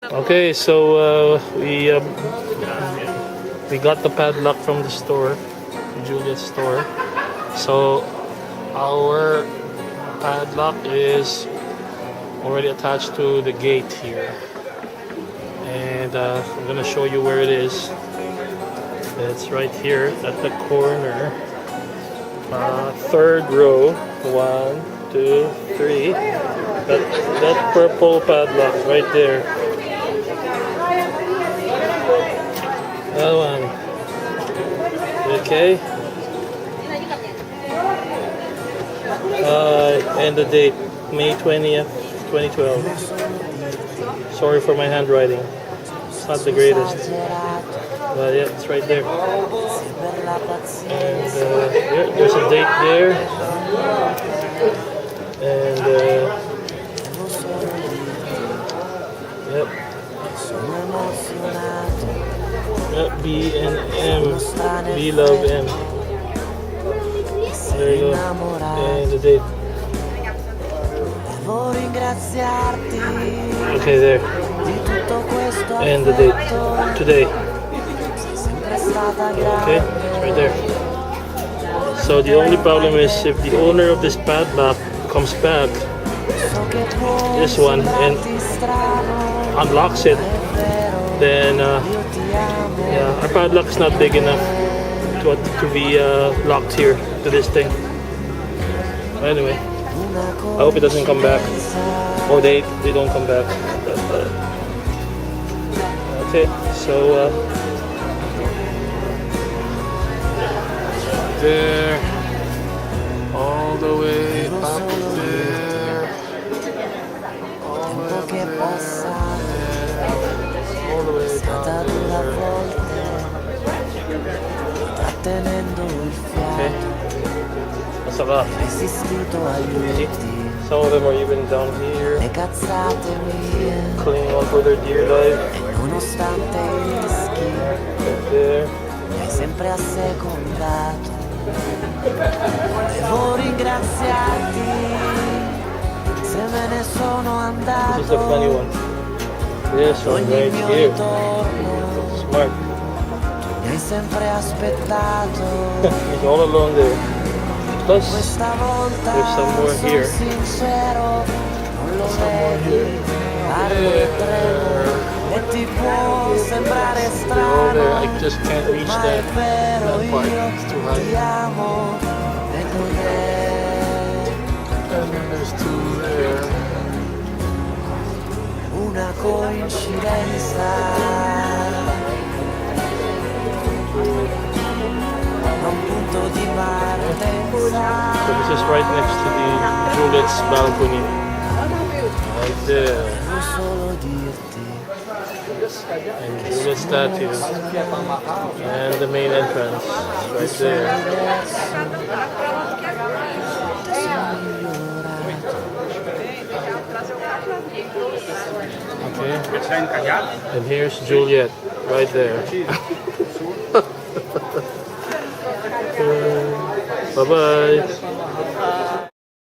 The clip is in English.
Okay, so we got the padlock from the store, Juliet's store. So our padlock is already attached to the gate here, and I'm gonna show you where it is. It's right here at the corner, third row. 1, 2, 3. That purple padlock right there. That one. Okay. And the date, May 20th, 2012. Sorry for my handwriting. It's not the greatest. But yeah, it's right there. And yeah, there's a date there. And yep. Yep, B and M. B love M. There you go. And the date. Okay, there. And the date. Today. Okay, it's right there. So the only problem is if the owner of this padlock comes back, this one, and unlocks it, then yeah, our padlock is not big enough to be locked here to this thing. But anyway, I hope it doesn't come back, or they don't come back. Okay, so there, all the way up there, all the way up there, all the way down there. Okay. Saka, some of them are even down here, clinging on for their dear life. Right there. Devo ringraziarti se me ne sono andato. This is a funny one. This one right here. Smart. Mi hai sempre aspettato. He's all alone there. Plus, there's some more here. Sincero, non lo vedi. E ti può sembrare strano, I just can't reach that part. It's too high. ti amo e non è. And then there's two there. Una coincidenza, un punto di partenza. So this is right next to the Juliet's balcony. Right there. Solo dirti. And Juliet's statue. And the main entrance. Right there. Okay. And here's Juliet. Right there. Bye-bye.